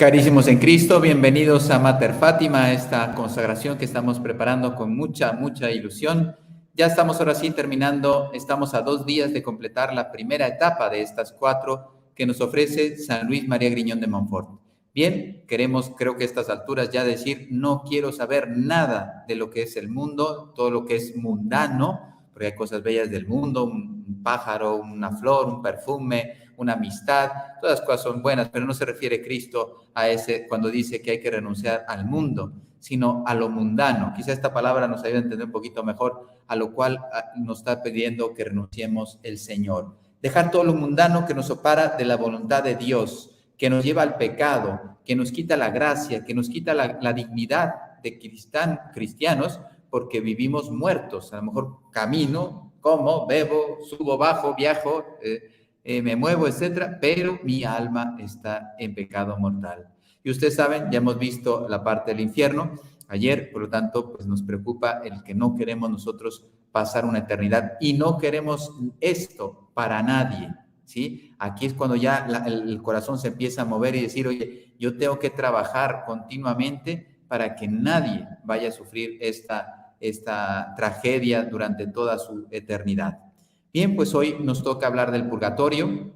Carísimos en Cristo, bienvenidos a Mater Fátima, esta consagración que estamos preparando con mucha ilusión. Ya estamos ahora sí terminando, estamos a 2 días de completar la primera etapa de estas 4 que nos ofrece San Luis María Griñón de Montfort. Bien, creo que a estas alturas ya decir, no quiero saber nada de lo que es el mundo, todo lo que es mundano, porque hay cosas bellas del mundo, un pájaro, una flor, un perfume, una amistad, todas las cosas son buenas, pero no se refiere Cristo a ese cuando dice que hay que renunciar al mundo, sino a lo mundano. Quizá esta palabra nos ayude a entender un poquito mejor a lo cual nos está pidiendo que renunciemos el Señor. Dejar todo lo mundano que nos separa de la voluntad de Dios, que nos lleva al pecado, que nos quita la gracia, que nos quita la dignidad de cristianos, porque vivimos muertos. A lo mejor camino, como, bebo, subo, bajo, viajo, me muevo, etcétera, pero mi alma está en pecado mortal. Y ustedes saben, ya hemos visto la parte del infierno ayer, por lo tanto, pues nos preocupa el que no queremos nosotros pasar una eternidad y no queremos esto para nadie, ¿sí? Aquí es cuando ya el corazón se empieza a mover y decir, oye, yo tengo que trabajar continuamente para que nadie vaya a sufrir esta tragedia durante toda su eternidad. Bien, pues hoy nos toca hablar del purgatorio,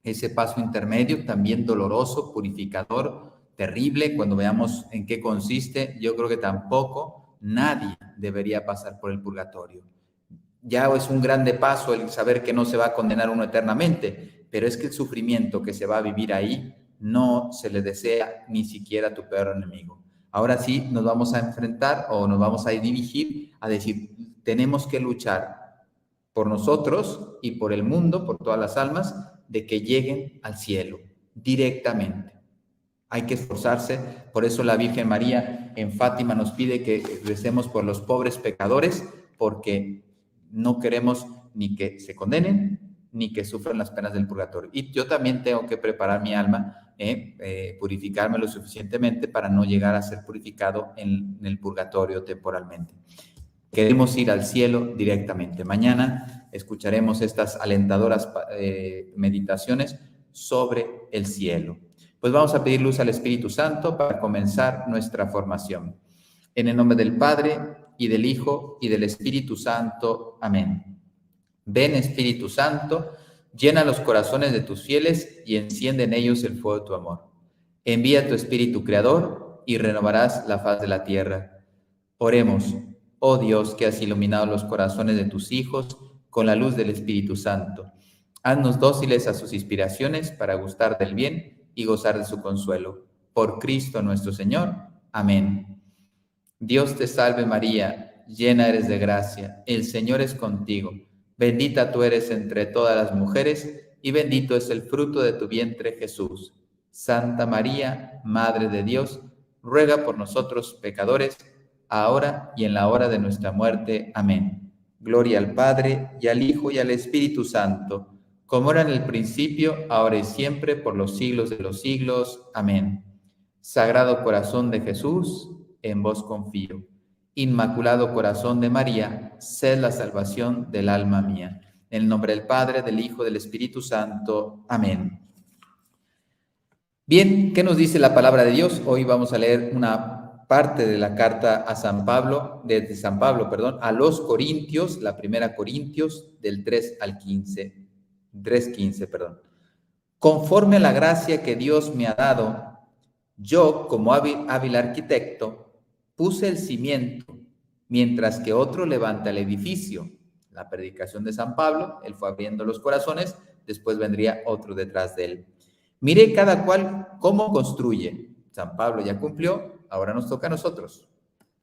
ese paso intermedio, también doloroso, purificador, terrible. Cuando veamos en qué consiste, yo creo que tampoco nadie debería pasar por el purgatorio. Ya es un grande paso el saber que no se va a condenar uno eternamente, pero es que el sufrimiento que se va a vivir ahí no se le desea ni siquiera a tu peor enemigo. Ahora sí nos vamos a enfrentar o nos vamos a dirigir a decir, tenemos que luchar por nosotros y por el mundo, por todas las almas, de que lleguen al cielo directamente. Hay que esforzarse, por eso la Virgen María en Fátima nos pide que recemos por los pobres pecadores, porque no queremos ni que se condenen, ni que sufran las penas del purgatorio. Y yo también tengo que preparar mi alma, purificarme lo suficientemente para no llegar a ser purificado en el purgatorio temporalmente. Queremos ir al cielo directamente. Mañana escucharemos estas alentadoras meditaciones sobre el cielo. Pues vamos a pedir luz al Espíritu Santo para comenzar nuestra formación. En el nombre del Padre, y del Hijo, y del Espíritu Santo. Amén. Ven, Espíritu Santo, llena los corazones de tus fieles y enciende en ellos el fuego de tu amor. Envía tu Espíritu Creador y renovarás la faz de la tierra. Oremos. Oh Dios, que has iluminado los corazones de tus hijos con la luz del Espíritu Santo. Haznos dóciles a sus inspiraciones para gustar del bien y gozar de su consuelo. Por Cristo nuestro Señor. Amén. Dios te salve María, llena eres de gracia, el Señor es contigo. Bendita tú eres entre todas las mujeres y bendito es el fruto de tu vientre Jesús. Santa María, Madre de Dios, ruega por nosotros pecadores, ahora y en la hora de nuestra muerte. Amén. Gloria al Padre, y al Hijo, y al Espíritu Santo, como era en el principio, ahora y siempre, por los siglos de los siglos. Amén. Sagrado corazón de Jesús, en vos confío. Inmaculado corazón de María, sed la salvación del alma mía. En el nombre del Padre, del Hijo, del Espíritu Santo. Amén. Bien, ¿qué nos dice la palabra de Dios? Hoy vamos a leer una parte de la carta a San Pablo, a los Corintios, la primera Corintios, del 3 al 15, 3:15, perdón. Conforme a la gracia que Dios me ha dado, yo, como hábil arquitecto, puse el cimiento, mientras que otro levanta el edificio. La predicación de San Pablo, él fue abriendo los corazones, después vendría otro detrás de él. Mire cada cual cómo construye. San Pablo ya cumplió, ahora nos toca a nosotros.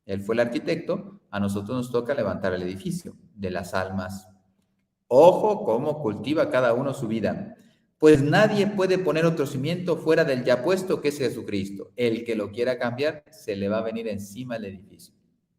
Él fue el arquitecto, a nosotros nos toca levantar el edificio de las almas. Ojo cómo cultiva cada uno su vida. Pues nadie puede poner otro cimiento fuera del ya puesto, que es Jesucristo. El que lo quiera cambiar, se le va a venir encima el edificio.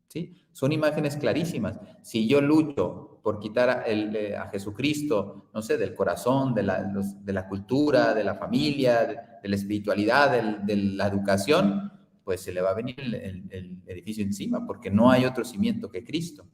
¿Sí? Son imágenes clarísimas. Si yo lucho por quitar a Jesucristo, no sé, del corazón, de la cultura, de la familia, de la espiritualidad, de la educación, pues se le va a venir el edificio encima, porque no hay otro cimiento que Cristo.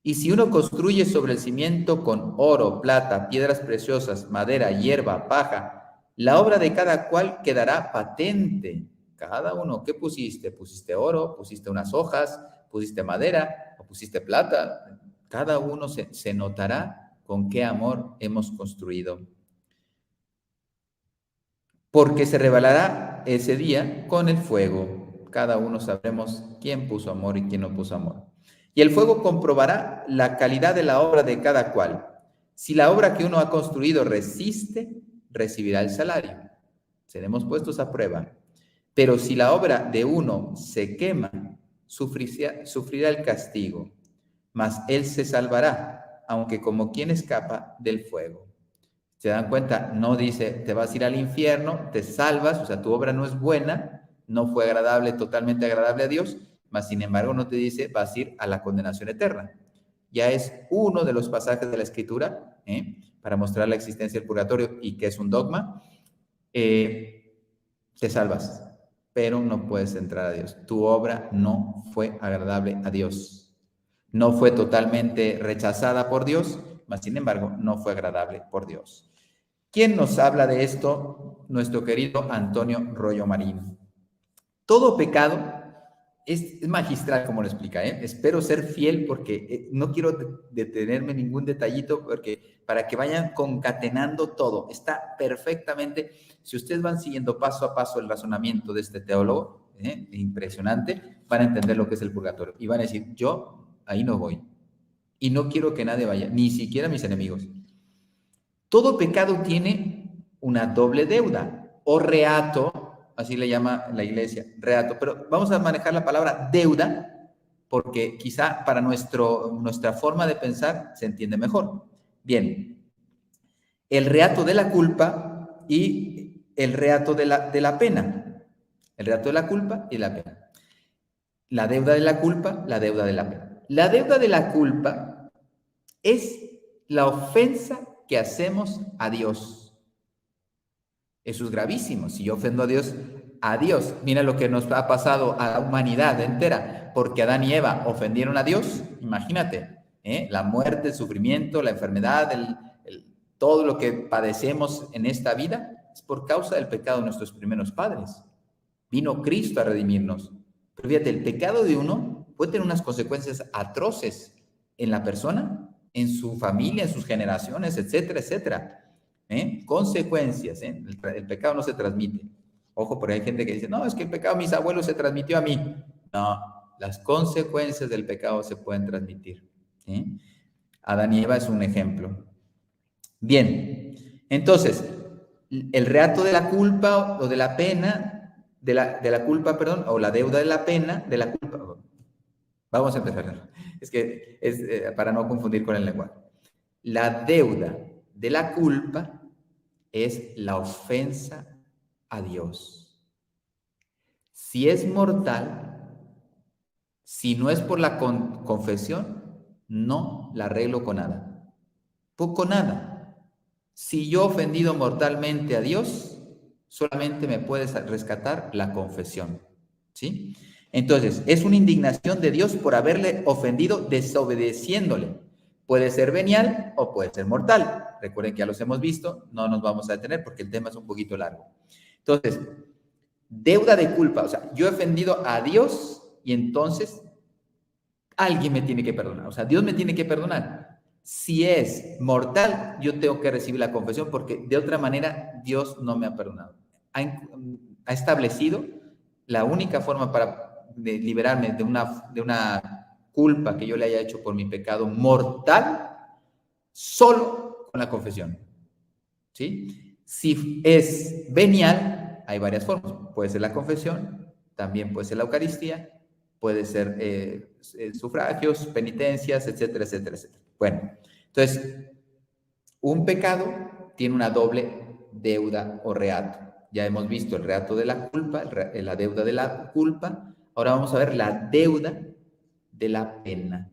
Y si uno construye sobre el cimiento con oro, plata, piedras preciosas, madera, hierba, paja, La obra de cada cual quedará patente. Cada uno, ¿qué pusiste? ¿Pusiste oro? ¿Pusiste unas hojas? ¿Pusiste madera? ¿O pusiste plata? Cada uno se notará con qué amor hemos construido. Porque se revelará ese día con el fuego. Cada uno sabremos quién puso amor y quién no puso amor. Y el fuego comprobará la calidad de la obra de cada cual. Si la obra que uno ha construido resiste, recibirá el salario. Seremos puestos a prueba. Pero si la obra de uno se quema, sufrirá el castigo. Mas él se salvará, aunque como quien escapa del fuego. ¿Se dan cuenta? No dice, te vas a ir al infierno, te salvas, o sea, tu obra no es buena, no fue agradable, totalmente agradable a Dios, mas sin embargo no te dice, vas a ir a la condenación eterna. Ya es uno de los pasajes de la Escritura, para mostrar la existencia del purgatorio y que es un dogma. Te salvas, pero no puedes entrar a Dios. Tu obra no fue agradable a Dios. No fue totalmente rechazada por Dios, mas sin embargo no fue agradable por Dios. ¿Quién nos habla de esto? Nuestro querido Antonio Rollo Marín. Todo pecado es magistral, como lo explica. Espero ser fiel porque no quiero detenerme en ningún detallito porque para que vayan concatenando todo. Está perfectamente, si ustedes van siguiendo paso a paso el razonamiento de este teólogo, impresionante, van a entender lo que es el purgatorio y van a decir, yo ahí no voy y no quiero que nadie vaya, ni siquiera mis enemigos. Todo pecado tiene una doble deuda o reato, así le llama la iglesia, reato, pero vamos a manejar la palabra deuda porque quizá para nuestra forma de pensar se entiende mejor. Bien, el reato de la culpa y el reato de la pena. El reato de la culpa y la pena. La deuda de la culpa, la deuda de la pena. La deuda de la culpa es la ofensa que hacemos a Dios. Eso es gravísimo. Si yo ofendo a Dios, mira lo que nos ha pasado a la humanidad entera, porque Adán y Eva ofendieron a Dios, imagínate, la muerte, el sufrimiento, la enfermedad, todo lo que padecemos en esta vida es por causa del pecado de nuestros primeros padres. Vino Cristo a redimirnos. Pero fíjate, el pecado de uno puede tener unas consecuencias atroces en la persona, en su familia, en sus generaciones, etcétera, etcétera. Consecuencias. El pecado no se transmite. Ojo, porque hay gente que dice, no, es que el pecado de mis abuelos se transmitió a mí. No, las consecuencias del pecado se pueden transmitir. Adán y Eva es un ejemplo. Bien, entonces, el reato de la culpa o de la pena, de la culpa, perdón, o la deuda de la pena, de la culpa. Vamos a empezar. Es que es para no confundir con el lenguaje. La deuda de la culpa es la ofensa a Dios. Si es mortal, si no es por la confesión, no la arreglo con nada. Poco nada. Si yo he ofendido mortalmente a Dios, solamente me puede rescatar la confesión. ¿Sí? Entonces, es una indignación de Dios por haberle ofendido desobedeciéndole. Puede ser venial o puede ser mortal. Recuerden que ya los hemos visto, no nos vamos a detener porque el tema es un poquito largo. Entonces, deuda de culpa, o sea, yo he ofendido a Dios y entonces alguien me tiene que perdonar, o sea, Dios me tiene que perdonar. Si es mortal, yo tengo que recibir la confesión porque de otra manera Dios no me ha perdonado. Ha establecido la única forma para liberarme de una culpa que yo le haya hecho por mi pecado mortal, solo con la confesión. ¿Sí? Si es venial, hay varias formas. Puede ser la confesión, también puede ser la Eucaristía, puede ser sufragios, penitencias, etcétera, etcétera, etcétera. Bueno, entonces, un pecado tiene una doble deuda o reato. Ya hemos visto el reato de la culpa, la deuda de la culpa. Ahora vamos a ver la deuda de la pena.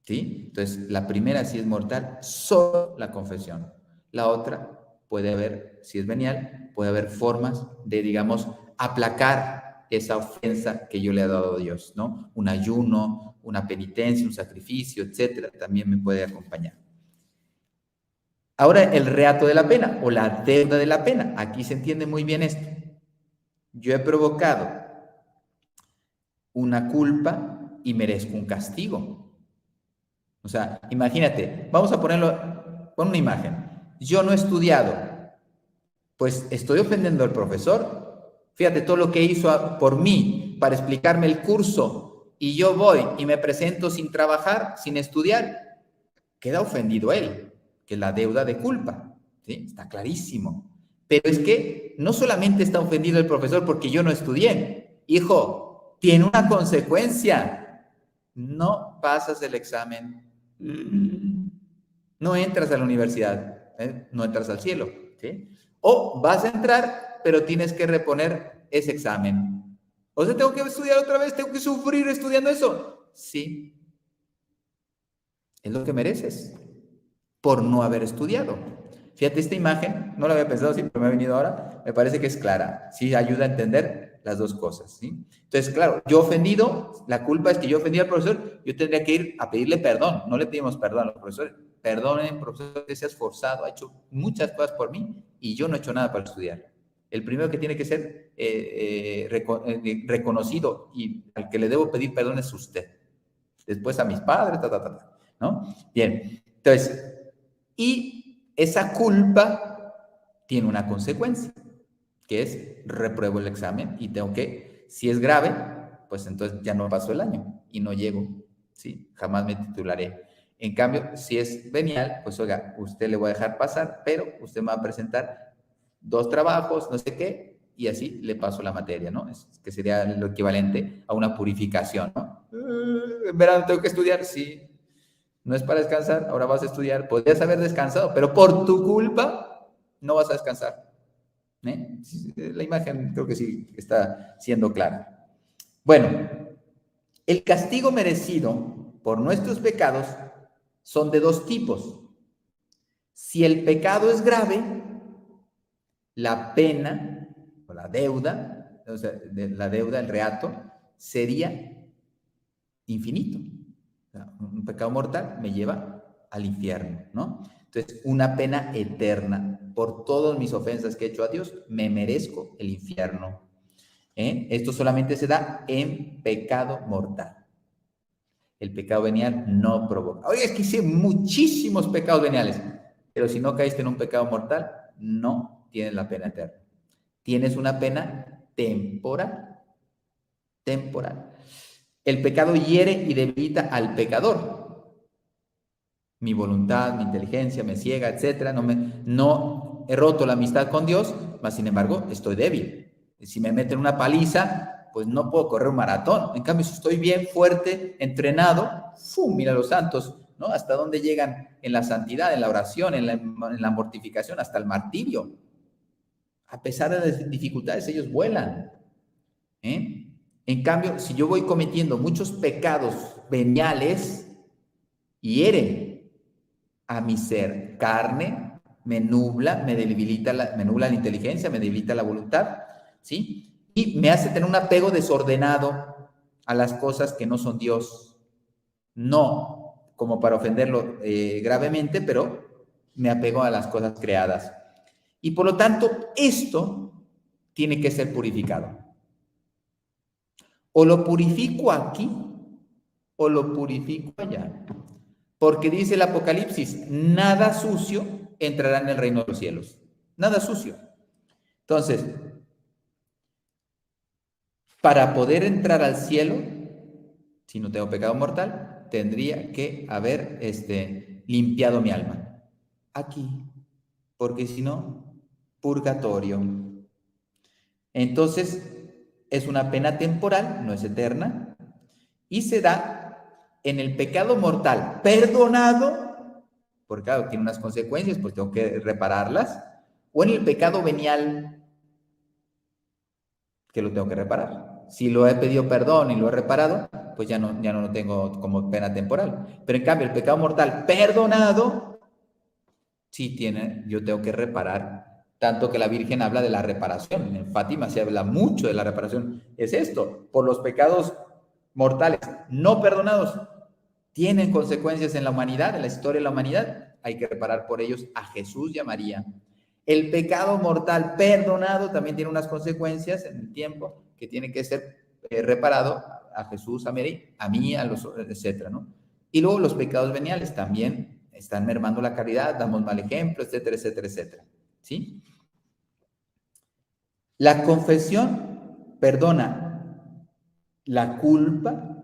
¿Sí? Entonces, la primera, si es mortal, solo la confesión. La otra, puede haber, si es venial, puede haber formas de, digamos, aplacar esa ofensa que yo le he dado a Dios, ¿no? Un ayuno, una penitencia, un sacrificio, etcétera, también me puede acompañar. Ahora el reato de la pena o la deuda de la pena. Aquí se entiende muy bien esto. Yo he provocado una culpa y merezco un castigo. O sea, imagínate, vamos a ponerlo, pon una imagen. Yo no he estudiado, pues estoy ofendiendo al profesor. Fíjate todo lo que hizo por mí para explicarme el curso y yo voy y me presento sin trabajar, sin estudiar. Queda ofendido él, que es la deuda de culpa. ¿Sí? Está clarísimo. Pero es que no solamente está ofendido el profesor porque yo no estudié. Hijo, tiene una consecuencia. No pasas el examen, no entras a la universidad, no entras al cielo. ¿Sí? O vas a entrar, pero tienes que reponer ese examen. O sea, tengo que estudiar otra vez, tengo que sufrir estudiando eso. Sí, es lo que mereces por no haber estudiado. Fíjate, esta imagen, no la había pensado, sí, pero me ha venido ahora, me parece que es clara, sí, ayuda a entender las dos cosas, ¿sí? Entonces, claro, yo ofendido, la culpa es que yo ofendí al profesor, yo tendría que ir a pedirle perdón, no le pedimos perdón a los profesores, perdonen, profesor, que se ha esforzado, ha hecho muchas cosas por mí y yo no he hecho nada para estudiar. El primero que tiene que ser reconocido y al que le debo pedir perdón es usted. Después a mis padres, ¿no? Bien, entonces, y esa culpa tiene una consecuencia, que es repruebo el examen y tengo que, si es grave, pues entonces ya no paso el año y no llego, ¿sí? Jamás me titularé. En cambio, si es venial, pues oiga, usted le voy a dejar pasar, pero usted me va a presentar 2 trabajos, no sé qué, y así le paso la materia, ¿no? Que sería lo equivalente a una purificación, ¿no? En verano tengo que estudiar, sí. No es para descansar, ahora vas a estudiar. Podrías haber descansado, pero por tu culpa no vas a descansar. ¿Eh? La imagen creo que sí está siendo clara. Bueno, el castigo merecido por nuestros pecados son de 2 tipos. Si el pecado es grave, la pena o la deuda, o sea, la deuda, el reato, sería infinito. O sea, un pecado mortal me lleva al infierno, ¿no? Entonces, una pena eterna. Por todas mis ofensas que he hecho a Dios, me merezco el infierno. Esto solamente se da en pecado mortal. El pecado venial no provoca. Oye, es que hice muchísimos pecados veniales, pero si no caíste en un pecado mortal, no tienes la pena eterna. Tienes una pena temporal. Temporal. El pecado hiere y debilita al pecador. Mi voluntad, mi inteligencia me ciega, etcétera. No he roto la amistad con Dios, mas sin embargo estoy débil. Si me meten una paliza, pues no puedo correr un maratón. En cambio, si estoy bien, fuerte, entrenado, ¡fum! Mira los santos, ¿no? Hasta dónde llegan en la santidad, en la oración, en la mortificación, hasta el martirio. A pesar de las dificultades, ellos vuelan. En cambio, si yo voy cometiendo muchos pecados veniales, hieren a mi ser. Carne, me nubla, me debilita, me nubla la inteligencia, me debilita la voluntad, ¿sí? Y me hace tener un apego desordenado a las cosas que no son Dios. No como para ofenderlo gravemente, pero me apego a las cosas creadas. Y por lo tanto, esto tiene que ser purificado. O lo purifico aquí, o lo purifico allá. Porque dice el Apocalipsis, nada sucio entrará en el reino de los cielos. Nada sucio. Entonces, para poder entrar al cielo, si no tengo pecado mortal, tendría que haber limpiado mi alma. Aquí. Porque si no, purgatorio. Entonces, es una pena temporal, no es eterna, y se da en el pecado mortal perdonado, porque claro, tiene unas consecuencias, pues tengo que repararlas, o en el pecado venial, que lo tengo que reparar. Si lo he pedido perdón y lo he reparado, pues ya no lo tengo como pena temporal. Pero en cambio, el pecado mortal perdonado, sí yo tengo que reparar. Tanto que la Virgen habla de la reparación. En Fátima se habla mucho de la reparación. Es esto, por los pecados mortales no perdonados, tienen consecuencias en la humanidad, en la historia de la humanidad, hay que reparar por ellos a Jesús y a María. El pecado mortal perdonado también tiene unas consecuencias en el tiempo que tiene que ser reparado a Jesús, a María, a mí, a los, etcétera, ¿no? Y luego los pecados veniales también están mermando la caridad, damos mal ejemplo, etcétera, etcétera, etcétera, ¿sí? La confesión perdona la culpa,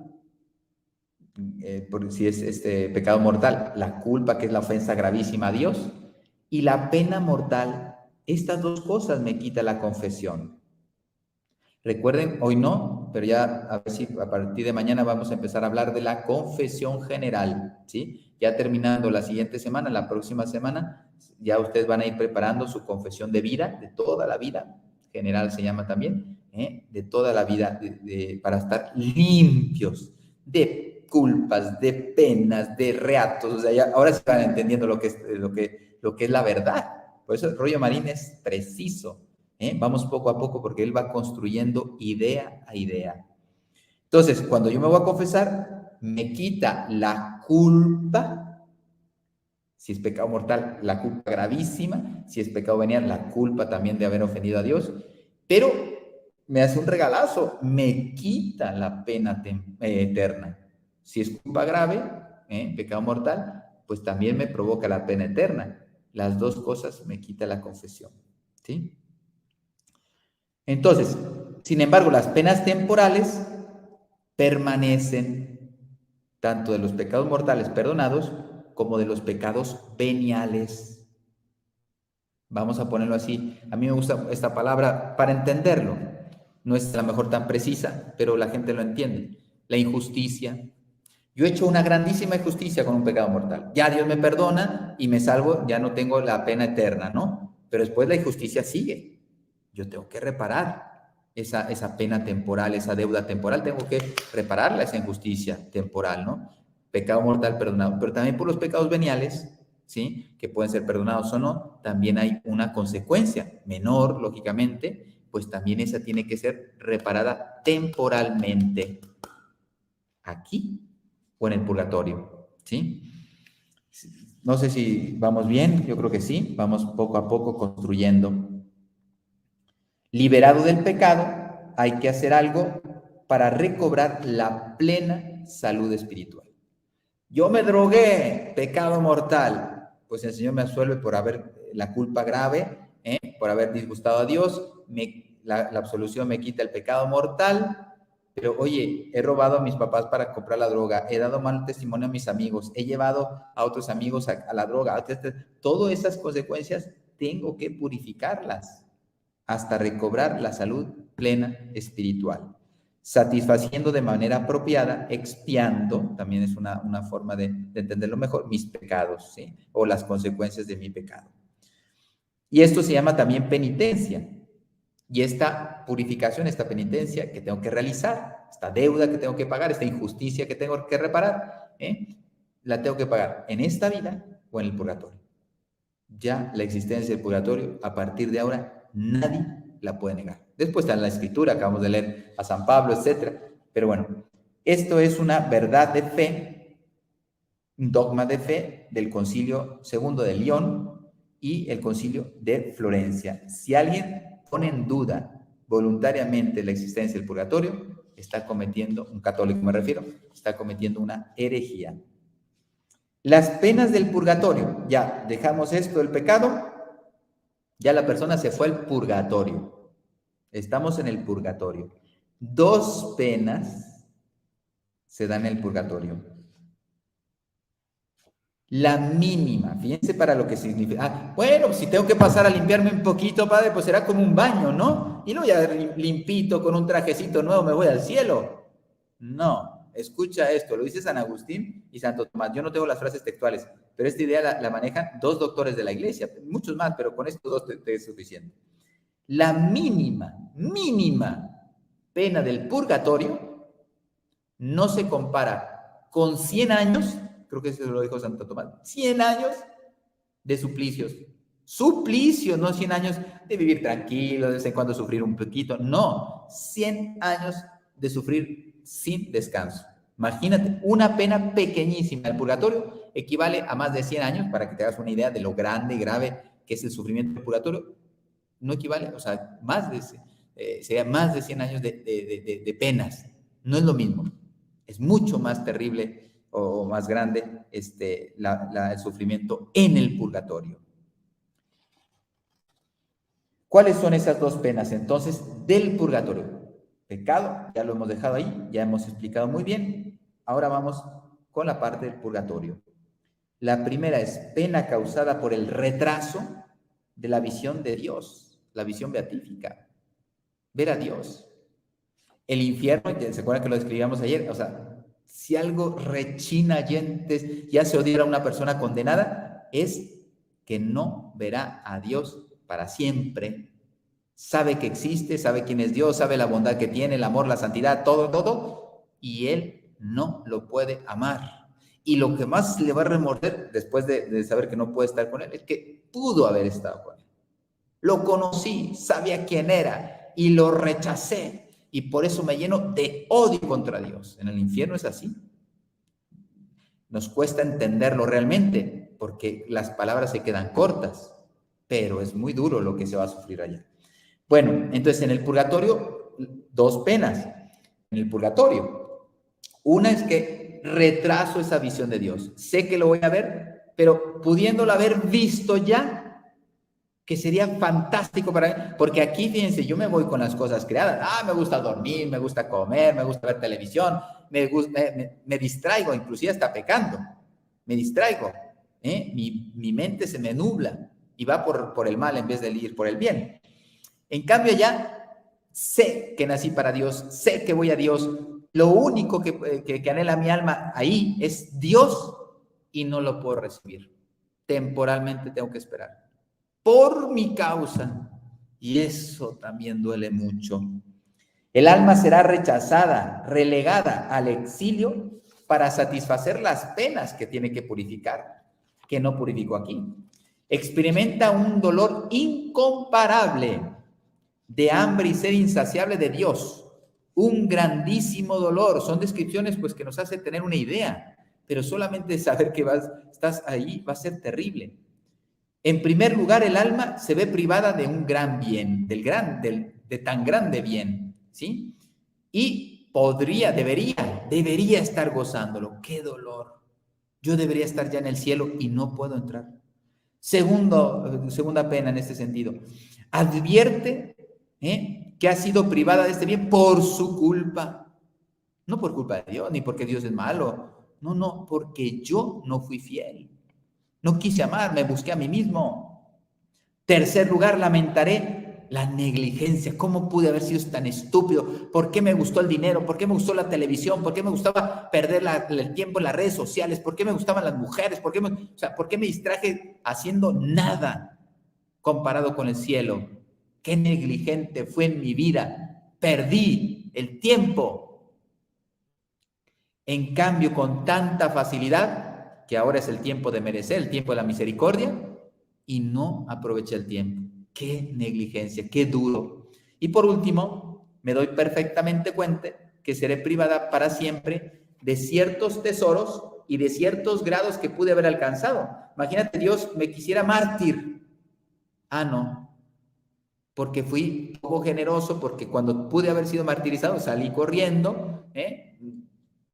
por si es este pecado mortal, la culpa que es la ofensa gravísima a Dios, y la pena mortal. Estas dos cosas me quita la confesión. Recuerden, hoy no, pero ya a ver si a partir de mañana vamos a empezar a hablar de la confesión general, ¿sí? Ya terminando la siguiente semana, la próxima semana, ya ustedes van a ir preparando su confesión de vida, de toda la vida, general se llama también, de toda la vida, para estar limpios de culpas, de penas, de reatos. O sea, ya, ahora se van entendiendo lo que es la verdad. Por eso el rollo Marín es preciso. Vamos poco a poco porque él va construyendo idea a idea. Entonces, cuando yo me voy a confesar, me quita la culpa. Si es pecado mortal, la culpa gravísima. Si es pecado venial, la culpa también de haber ofendido a Dios. Pero me hace un regalazo, me quita la pena eterna. Si es culpa grave, pecado mortal, pues también me provoca la pena eterna. Las dos cosas me quita la confesión, ¿sí? Entonces, sin embargo, las penas temporales permanecen tanto de los pecados mortales perdonados como de los pecados veniales. Vamos a ponerlo así. A mí me gusta esta palabra para entenderlo. No es a lo mejor tan precisa, pero la gente lo entiende. La injusticia. Yo he hecho una grandísima injusticia con un pecado mortal. Ya Dios me perdona y me salvo, ya no tengo la pena eterna, ¿no? Pero después la injusticia sigue. Yo tengo que reparar esa pena temporal, esa deuda temporal, tengo que repararla, esa injusticia temporal, ¿no? Pecado mortal perdonado, pero también por los pecados veniales, ¿sí? Que pueden ser perdonados o no, también hay una consecuencia menor, lógicamente, pues también esa tiene que ser reparada temporalmente, aquí o en el purgatorio, ¿sí? No sé si vamos bien, yo creo que sí, vamos poco a poco construyendo. Liberado del pecado, hay que hacer algo para recobrar la plena salud espiritual. Yo me drogué, pecado mortal. Pues el Señor me absuelve por haber la culpa grave, por haber disgustado a Dios. La absolución me quita el pecado mortal. Pero oye, he robado a mis papás para comprar la droga, he dado mal testimonio a mis amigos, he llevado a otros amigos a la droga. Todas esas consecuencias tengo que purificarlas hasta recobrar la salud plena espiritual, satisfaciendo de manera apropiada, expiando, también es una forma de entenderlo mejor, mis pecados, ¿sí? O las consecuencias de mi pecado. Y esto se llama también penitencia. Y esta purificación, esta penitencia que tengo que realizar, esta deuda que tengo que pagar, esta injusticia que tengo que reparar, la tengo que pagar en esta vida o en el purgatorio. Ya la existencia del purgatorio, a partir de ahora, nadie la puede negar. Después está en la Escritura, acabamos de leer a San Pablo, etcétera. Pero bueno, esto es una verdad de fe, un dogma de fe del Concilio II de León y el Concilio de Florencia. Si alguien pone en duda voluntariamente la existencia del purgatorio, está cometiendo, un católico me refiero, está cometiendo una herejía. Las penas del purgatorio, ya dejamos esto del pecado, ya la persona se fue al purgatorio. Estamos en el purgatorio. 2 penas se dan en el purgatorio. La mínima, fíjense para lo que significa. Bueno, si tengo que pasar a limpiarme un poquito, padre, pues será como un baño, ¿no? Y luego ya limpito con un trajecito nuevo me voy al cielo. No, escucha esto, lo dice San Agustín y Santo Tomás. Yo no tengo las frases textuales, pero esta idea la manejan 2 doctores de la iglesia, muchos más, pero con estos 2 te es suficiente. La mínima pena del purgatorio no se compara con 100 años, creo que eso lo dijo Santo Tomás, 100 años de suplicios. Suplicios, no 100 años de vivir tranquilo, de vez en cuando sufrir un poquito, no, 100 años de sufrir sin descanso. Imagínate, una pena pequeñísima del purgatorio equivale a más de 100 años, para que te hagas una idea de lo grande y grave que es el sufrimiento del purgatorio. No equivale, o sea, sería más de 100 años de penas. No es lo mismo. Es mucho más terrible o más grande el sufrimiento en el purgatorio. ¿Cuáles son esas dos penas entonces del purgatorio? Pecado, ya lo hemos dejado ahí, ya hemos explicado muy bien. Ahora vamos con la parte del purgatorio. La primera es pena causada por el retraso de la visión de Dios, la visión beatífica, ver a Dios. El infierno, ¿se acuerdan que lo describíamos ayer? O sea, si algo rechina ya se odiara a una persona condenada, es que no verá a Dios para siempre. Sabe que existe, sabe quién es Dios, sabe la bondad que tiene, el amor, la santidad, todo, y él no lo puede amar. Y lo que más le va a remorder después de saber que no puede estar con él es que pudo haber estado con él. Lo conocí, sabía quién era y lo rechacé, y por eso me lleno de odio contra Dios. En el infierno es así. Nos cuesta entenderlo realmente porque las palabras se quedan cortas, pero es muy duro lo que se va a sufrir allá. Bueno, entonces en el purgatorio, dos penas en el purgatorio. Una es que retraso esa visión de Dios. Sé que lo voy a ver, pero pudiéndolo haber visto ya, que sería fantástico para mí, porque aquí, fíjense, yo me voy con las cosas creadas. Me gusta dormir, me gusta comer, me gusta ver televisión, me distraigo, inclusive hasta pecando, me distraigo, mi mente se me nubla y va por el mal en vez de ir por el bien. En cambio ya sé que nací para Dios, sé que voy a Dios, lo único que anhela mi alma ahí es Dios y no lo puedo recibir. Temporalmente tengo que esperar por mi causa, y eso también duele mucho. El alma será rechazada, relegada al exilio para satisfacer las penas que tiene que purificar, que no purificó aquí. Experimenta un dolor incomparable de hambre y sed insaciable de Dios, un grandísimo dolor. Son descripciones pues que nos hace tener una idea, pero solamente saber que estás ahí va a ser terrible. En primer lugar, el alma se ve privada de un gran bien, de tan grande bien, ¿sí? Y debería estar gozándolo. ¡Qué dolor! Yo debería estar ya en el cielo y no puedo entrar. Segunda pena en este sentido. Advierte que ha sido privada de este bien por su culpa. No por culpa de Dios, ni porque Dios es malo. No, porque yo no fui fiel. No quise amar, me busqué a mí mismo. Tercer lugar, lamentaré la negligencia. ¿Cómo pude haber sido tan estúpido? ¿Por qué me gustó el dinero? ¿Por qué me gustó la televisión? ¿Por qué me gustaba perder el tiempo en las redes sociales? ¿Por qué me gustaban las mujeres? ¿Por qué me distraje haciendo nada comparado con el cielo? Qué negligente fue en mi vida. Perdí el tiempo. En cambio, con tanta facilidad, que ahora es el tiempo de merecer, el tiempo de la misericordia, y no aproveché el tiempo. Qué negligencia, qué duro. Y por último, me doy perfectamente cuenta que seré privada para siempre de ciertos tesoros y de ciertos grados que pude haber alcanzado. Imagínate, Dios me quisiera mártir. No, porque fui poco generoso, porque cuando pude haber sido martirizado salí corriendo,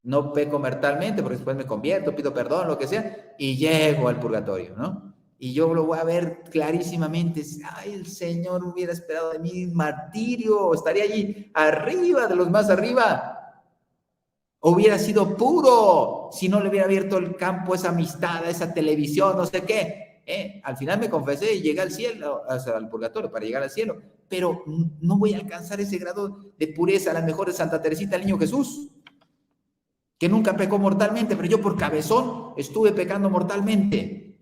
no peco mortalmente, porque después me convierto, pido perdón, lo que sea, y llego al purgatorio, ¿no? Y yo lo voy a ver clarísimamente. El Señor hubiera esperado de mí martirio, estaría allí arriba de los más arriba. Hubiera sido puro si no le hubiera abierto el campo, esa amistad, esa televisión, no sé qué. Al final me confesé y llegué al cielo, al purgatorio para llegar al cielo, pero no voy a alcanzar ese grado de pureza, a lo mejor de Santa Teresita, el Niño Jesús, que nunca pecó mortalmente, pero yo por cabezón estuve pecando mortalmente.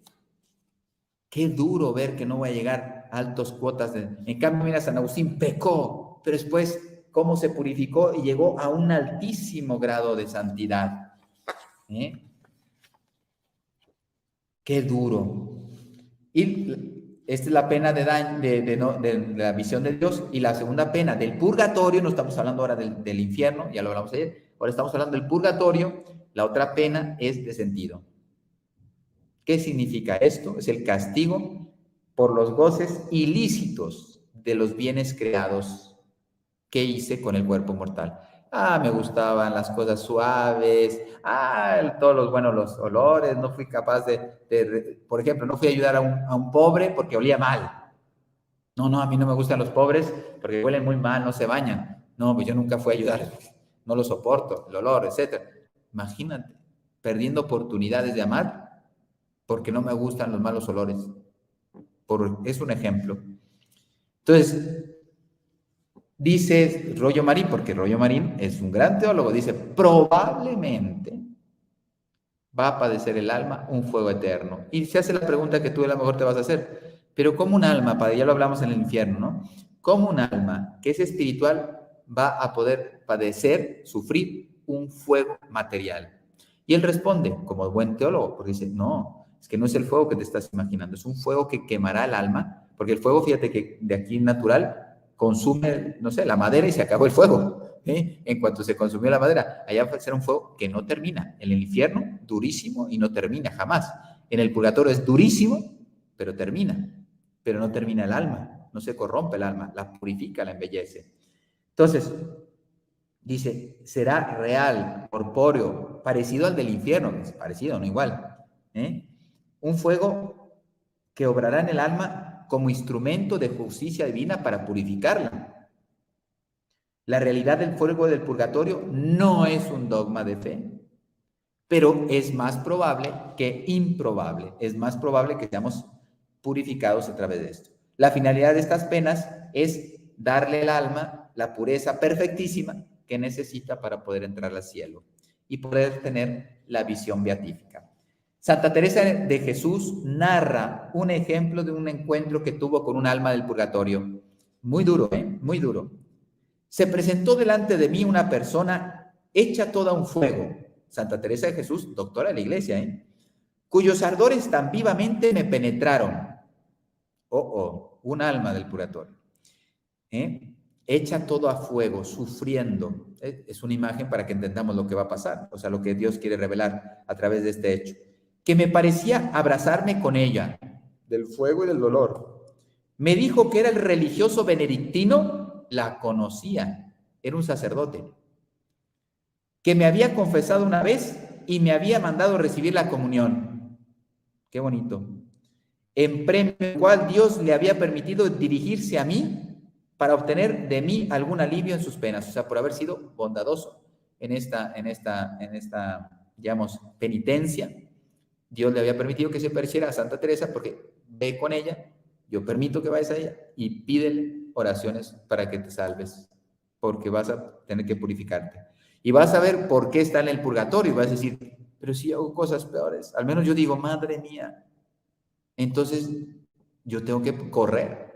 Qué duro ver que no voy a llegar a altas cuotas. En cambio, mira, San Agustín pecó, pero después cómo se purificó y llegó a un altísimo grado de santidad. Qué duro. Y esta es la pena de la visión de Dios. Y la segunda pena del purgatorio, no estamos hablando ahora del infierno, ya lo hablamos ayer, ahora estamos hablando del purgatorio. La otra pena es de sentido. ¿Qué significa esto? Es el castigo por los goces ilícitos de los bienes creados que hice con el cuerpo mortal. Me gustaban las cosas suaves, todos los buenos los olores, no fui capaz por ejemplo, no fui a ayudar a un pobre porque olía mal. No, a mí no me gustan los pobres porque huelen muy mal, no se bañan. No, pues yo nunca fui a ayudar, no lo soporto, el olor, etcétera. Imagínate, perdiendo oportunidades de amar porque no me gustan los malos olores. Es un ejemplo. Entonces, dice Rollo Marín, porque Rollo Marín es un gran teólogo, dice, probablemente va a padecer el alma un fuego eterno. Y se hace la pregunta que tú a lo mejor te vas a hacer, pero ¿cómo un alma, padre? Ya lo hablamos en el infierno, ¿no? ¿Cómo un alma que es espiritual va a poder padecer, sufrir un fuego material? Y él responde, como buen teólogo, porque dice, no, es que no es el fuego que te estás imaginando, es un fuego que quemará el alma, porque el fuego, fíjate que de aquí natural, consume, no sé, la madera y se acabó el fuego. En cuanto se consumió la madera, allá va a ser un fuego que no termina. En el infierno, durísimo y no termina jamás. En el purgatorio es durísimo, pero termina. Pero no termina el alma, no se corrompe el alma, la purifica, la embellece. Entonces, dice, será real, corpóreo, parecido al del infierno, es parecido, no igual. Un fuego que obrará en el alma como instrumento de justicia divina para purificarla. La realidad del fuego del purgatorio no es un dogma de fe, pero es más probable que improbable. Es más probable que seamos purificados a través de esto. La finalidad de estas penas es darle al alma la pureza perfectísima que necesita para poder entrar al cielo y poder tener la visión beatífica. Santa Teresa de Jesús narra un ejemplo de un encuentro que tuvo con un alma del purgatorio. Muy duro, muy duro. Se presentó delante de mí una persona hecha toda un fuego, Santa Teresa de Jesús, doctora de la iglesia, cuyos ardores tan vivamente me penetraron. Un alma del purgatorio. Hecha todo a fuego, sufriendo. Es una imagen para que entendamos lo que va a pasar, o sea, lo que Dios quiere revelar a través de este hecho. Que me parecía abrazarme con ella, del fuego y del dolor. Me dijo que era el religioso benedictino, la conocía, era un sacerdote, que me había confesado una vez y me había mandado recibir la comunión. Qué bonito. En premio al cual Dios le había permitido dirigirse a mí para obtener de mí algún alivio en sus penas, o sea, por haber sido bondadoso en esta, digamos, penitencia. Dios le había permitido que se pareciera a Santa Teresa porque ve con ella, yo permito que vayas a ella y pídele oraciones para que te salves, porque vas a tener que purificarte. Y vas a ver por qué está en el purgatorio y vas a decir, pero si hago cosas peores, al menos yo digo, madre mía, entonces yo tengo que correr.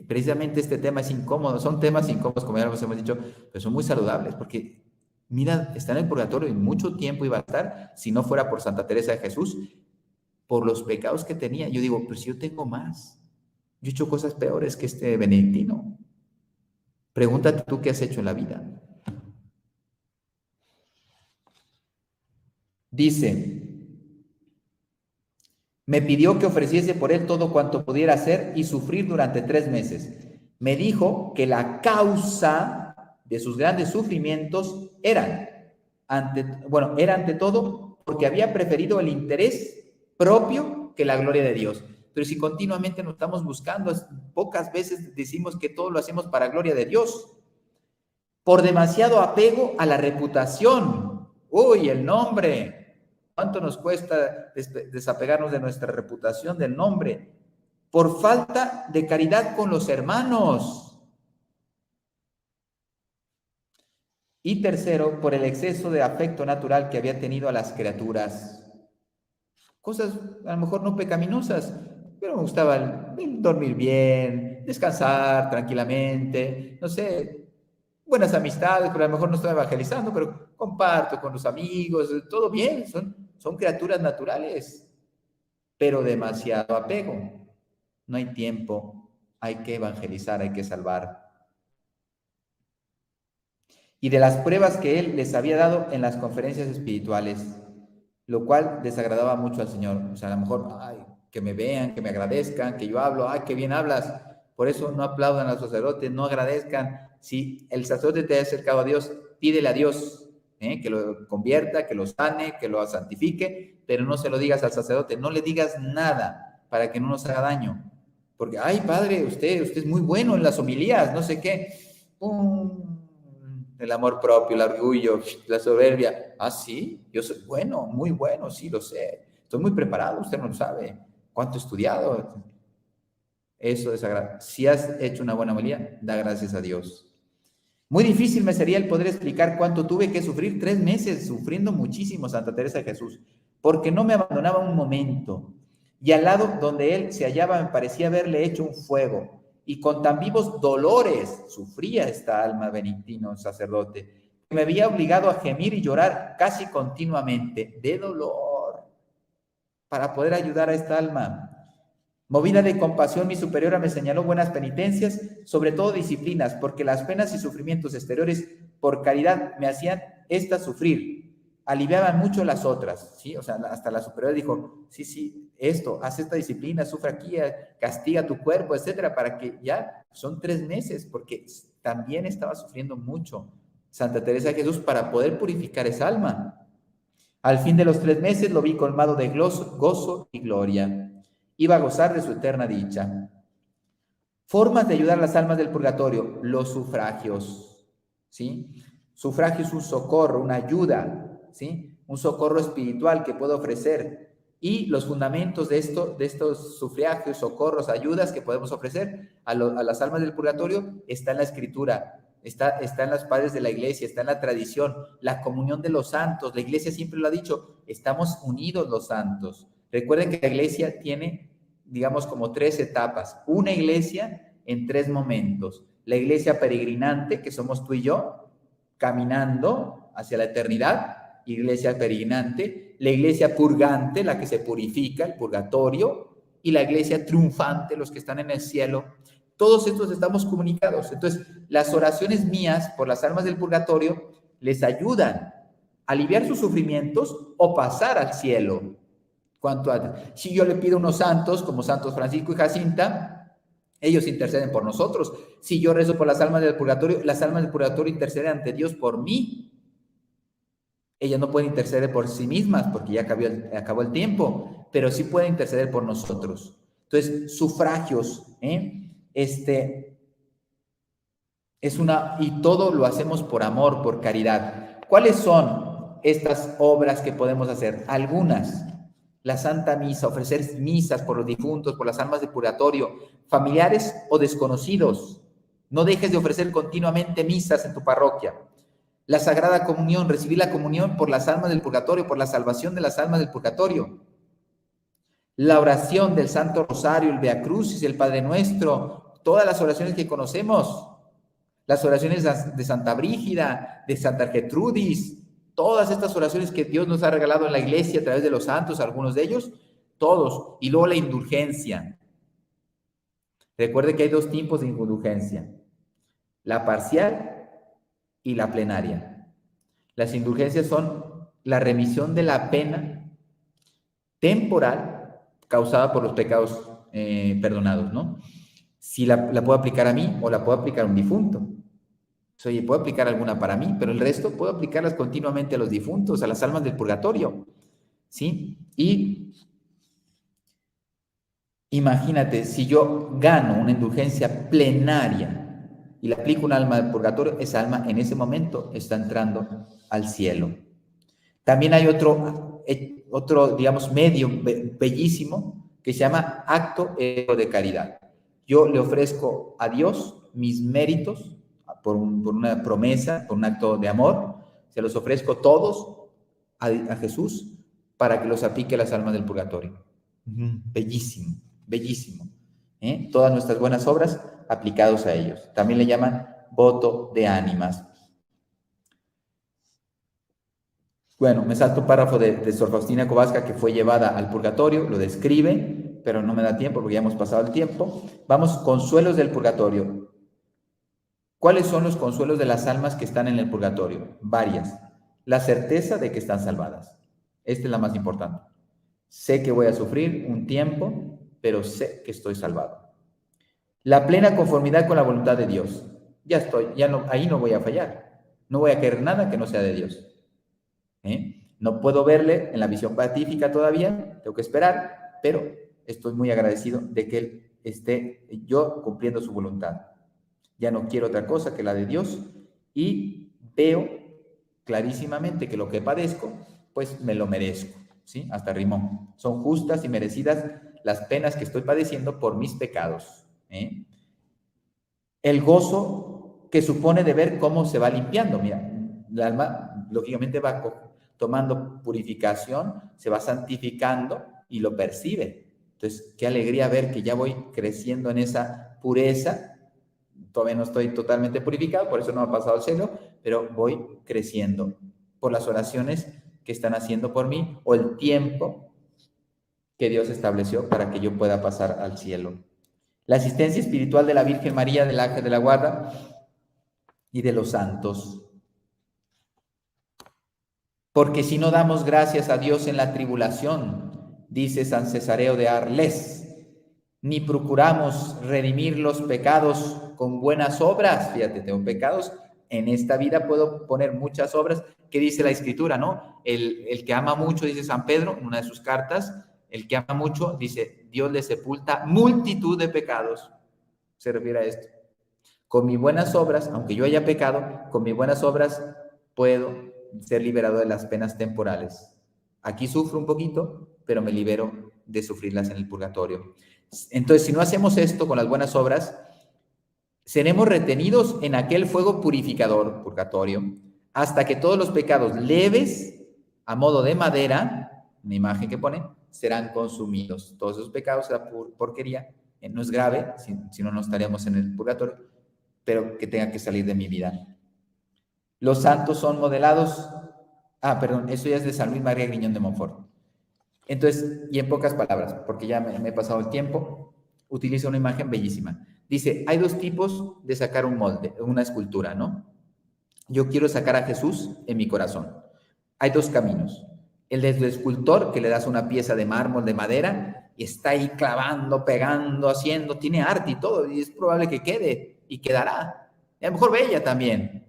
Precisamente este tema es incómodo, son temas incómodos, como ya lo hemos dicho, pero son muy saludables, porque mira, está en el purgatorio y mucho tiempo iba a estar, si no fuera por Santa Teresa de Jesús, por los pecados que tenía. Yo digo, pero si yo tengo más, yo he hecho cosas peores que este benedictino. Pregúntate tú qué has hecho en la vida. Dice, me pidió que ofreciese por él todo cuanto pudiera hacer y sufrir durante 3 meses. Me dijo que la causa de sus grandes sufrimientos era ante todo porque había preferido el interés propio que la gloria de Dios. Pero si continuamente nos estamos buscando, pocas veces decimos que todo lo hacemos para gloria de Dios. Por demasiado apego a la reputación. Uy, el nombre. ¿Cuánto nos cuesta desapegarnos de nuestra reputación, del nombre? Por falta de caridad con los hermanos. Y tercero, por el exceso de afecto natural que había tenido a las criaturas. Cosas a lo mejor no pecaminosas, pero me gustaba dormir bien, descansar tranquilamente, no sé, buenas amistades, pero a lo mejor no estoy evangelizando, pero comparto con los amigos, todo bien, son criaturas naturales, pero demasiado apego. No hay tiempo, hay que evangelizar, hay que salvar. Y de las pruebas que él les había dado en las conferencias espirituales, lo cual desagradaba mucho al Señor. O sea, a lo mejor, ay, que me vean, que me agradezcan, que yo hablo, ay, qué bien hablas. Por eso no aplaudan al sacerdote, no agradezcan. Si el sacerdote te ha acercado a Dios, pídele a Dios que lo convierta, que lo sane, que lo santifique, pero no se lo digas al sacerdote, no le digas nada para que no nos haga daño. Porque, ay, padre, usted es muy bueno en las homilías, no sé qué. ¡Pum! El amor propio, el orgullo, la soberbia. Ah, sí, yo soy bueno, muy bueno, sí, lo sé. Estoy muy preparado, usted no lo sabe. ¿Cuánto he estudiado? Eso desagrada. Si has hecho una buena homilía, da gracias a Dios. Muy difícil me sería el poder explicar cuánto tuve que sufrir, 3 meses sufriendo muchísimo, Santa Teresa de Jesús, porque no me abandonaba un momento. Y al lado donde él se hallaba me parecía haberle hecho un fuego. Y con tan vivos dolores sufría esta alma benedictino sacerdote, que me había obligado a gemir y llorar casi continuamente de dolor para poder ayudar a esta alma. Movida de compasión, mi superiora me señaló buenas penitencias, sobre todo disciplinas, porque las penas y sufrimientos exteriores por caridad me hacían estas sufrir, aliviaban mucho las otras, ¿sí? O sea, hasta la superiora dijo, sí, sí, esto, haz esta disciplina, sufre aquí, castiga tu cuerpo, etcétera, para que ya son 3 meses, porque también estaba sufriendo mucho Santa Teresa de Jesús para poder purificar esa alma. Al fin de los 3 meses lo vi colmado de gozo y gloria. Iba a gozar de su eterna dicha. Formas de ayudar a las almas del purgatorio, los sufragios, ¿sí? Sufragio es un socorro, una ayuda, ¿sí? Un socorro espiritual que puedo ofrecer. Y los fundamentos de estos sufragios, socorros, ayudas que podemos ofrecer a las almas del purgatorio está en la Escritura, está en los padres de la iglesia, está en la tradición, la comunión de los santos. La iglesia siempre lo ha dicho, estamos unidos los santos. Recuerden que la iglesia tiene, digamos, como 3 etapas. Una iglesia en 3 momentos. La iglesia peregrinante, que somos tú y yo, caminando hacia la eternidad, iglesia peregrinante. La iglesia purgante, la que se purifica, el purgatorio. Y la iglesia triunfante, los que están en el cielo. Todos estos estamos comunicados. Entonces, las oraciones mías por las almas del purgatorio les ayudan a aliviar sus sufrimientos o pasar al cielo. ¿Cuánto antes? Si yo le pido unos santos, como Santos Francisco y Jacinta, ellos interceden por nosotros. Si yo rezo por las almas del purgatorio, las almas del purgatorio interceden ante Dios por mí. Ellas no pueden interceder por sí mismas porque ya acabó el tiempo, pero sí pueden interceder por nosotros. Entonces, sufragios, y todo lo hacemos por amor, por caridad. ¿Cuáles son estas obras que podemos hacer? Algunas. La Santa Misa, ofrecer misas por los difuntos, por las almas de purgatorio, familiares o desconocidos. No dejes de ofrecer continuamente misas en tu parroquia. La Sagrada Comunión, recibir la comunión por las almas del purgatorio, por la salvación de las almas del purgatorio. La oración del Santo Rosario, el Via Crucis, el Padre Nuestro, todas las oraciones que conocemos. Las oraciones de Santa Brígida, de Santa Gertrudis, todas estas oraciones que Dios nos ha regalado en la iglesia a través de los santos, algunos de ellos, todos. Y luego la indulgencia. Recuerde que hay 2 tipos de indulgencia, la parcial y la plenaria. Las indulgencias son la remisión de la pena temporal causada por los pecados perdonados, ¿no? Si la puedo aplicar a mí o la puedo aplicar a un difunto. Oye, puedo aplicar alguna para mí, pero el resto puedo aplicarlas continuamente a los difuntos, a las almas del purgatorio, ¿sí? Y imagínate, si yo gano una indulgencia plenaria y le aplico un alma del purgatorio, esa alma en ese momento está entrando al cielo. También hay otro digamos, medio bellísimo que se llama acto de caridad. Yo le ofrezco a Dios mis méritos por una promesa, por un acto de amor, se los ofrezco todos a Jesús para que los aplique a las almas del purgatorio. Bellísimo, bellísimo. Todas nuestras buenas obras aplicados a ellos. También le llaman voto de ánimas. Bueno, me salto un párrafo de Sor Faustina Kowalska que fue llevada al purgatorio, lo describe, pero no me da tiempo porque ya hemos pasado el tiempo. Vamos, consuelos del purgatorio. ¿Cuáles son los consuelos de las almas que están en el purgatorio? Varias. La certeza de que están salvadas. Esta es la más importante. Sé que voy a sufrir un tiempo, pero sé que estoy salvado. La plena conformidad con la voluntad de Dios. Ya estoy, ya no, ahí no voy a fallar. No voy a querer nada que no sea de Dios. No puedo verle en la visión beatífica todavía, tengo que esperar, pero estoy muy agradecido de que Él esté yo cumpliendo su voluntad. Ya no quiero otra cosa que la de Dios y veo clarísimamente que lo que padezco, pues me lo merezco, ¿sí? Hasta rimó. Son justas y merecidas las penas que estoy padeciendo por mis pecados. El gozo que supone de ver cómo se va limpiando. Mira, el alma lógicamente va tomando purificación, se va santificando y lo percibe. Entonces, qué alegría ver que ya voy creciendo en esa pureza. Todavía no estoy totalmente purificado, por eso no me ha pasado el celo, pero voy creciendo por las oraciones que están haciendo por mí o el tiempo que Dios estableció para que yo pueda pasar al cielo. La asistencia espiritual de la Virgen María, del Ángel de la Guarda y de los santos. Porque si no damos gracias a Dios en la tribulación, dice San Cesareo de Arles, ni procuramos redimir los pecados con buenas obras, fíjate, tengo pecados, en esta vida puedo poner muchas obras, ¿qué dice la Escritura, no? El que ama mucho, dice San Pedro, en una de sus cartas, el que ama mucho, dice, Dios le sepulta multitud de pecados, se refiere a esto. Con mis buenas obras, aunque yo haya pecado, con mis buenas obras puedo ser liberado de las penas temporales. Aquí sufro un poquito, pero me libero de sufrirlas en el purgatorio. Entonces, si no hacemos esto con las buenas obras, seremos retenidos en aquel fuego purificador, purgatorio, hasta que todos los pecados leves, a modo de madera, una imagen que pone, serán consumidos. Todos esos pecados, esa porquería, no es grave, si no, no estaríamos en el purgatorio, pero que tenga que salir de mi vida. Los santos son modelados, perdón, eso ya es de San Luis María Griñón de Montfort. Entonces, y en pocas palabras, porque ya me he pasado el tiempo, utiliza una imagen bellísima. Dice, hay dos tipos de sacar un molde, una escultura, ¿no? Yo quiero sacar a Jesús en mi corazón. Hay dos caminos. El del escultor, que le das una pieza de mármol, de madera, y está ahí clavando, pegando, haciendo, tiene arte y todo, y es probable que quede, y quedará. Y a lo mejor bella también.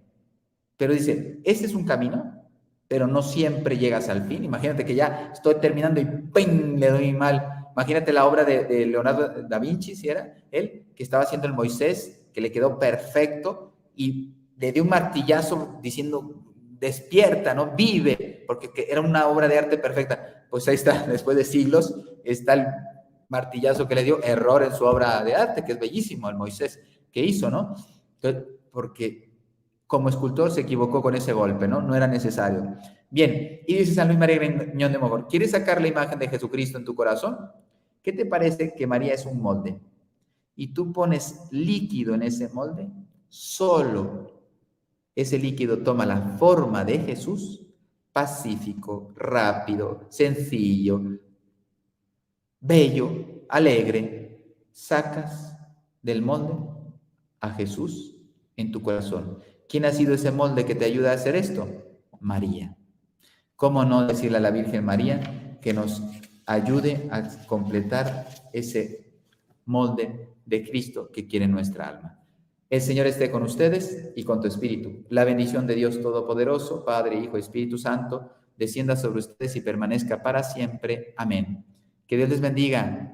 Pero dice, ese es un camino, pero no siempre llegas al fin. Imagínate que ya estoy terminando y ¡ping! Le doy mal. Imagínate la obra de Leonardo da Vinci, si era él, que estaba haciendo el Moisés, que le quedó perfecto y le dio un martillazo diciendo, despierta, ¿no? Vive, porque era una obra de arte perfecta. Pues ahí está, después de siglos, está el martillazo que le dio, error en su obra de arte, que es bellísimo, el Moisés que hizo, ¿no? Entonces, porque como escultor se equivocó con ese golpe, ¿no? No era necesario. Bien, y dice San Luis María Griñón de Montfort, ¿quieres sacar la imagen de Jesucristo en tu corazón? ¿Qué te parece que María es un molde? Y tú pones líquido en ese molde, solo ese líquido toma la forma de Jesús, pacífico, rápido, sencillo, bello, alegre. Sacas del molde a Jesús en tu corazón. ¿Quién ha sido ese molde que te ayuda a hacer esto? María. ¿Cómo no decirle a la Virgen María que nos ayude a completar ese molde de Cristo que quiere nuestra alma? El Señor esté con ustedes y con tu espíritu. La bendición de Dios Todopoderoso, Padre, Hijo, Espíritu Santo, descienda sobre ustedes y permanezca para siempre. Amén. Que Dios les bendiga.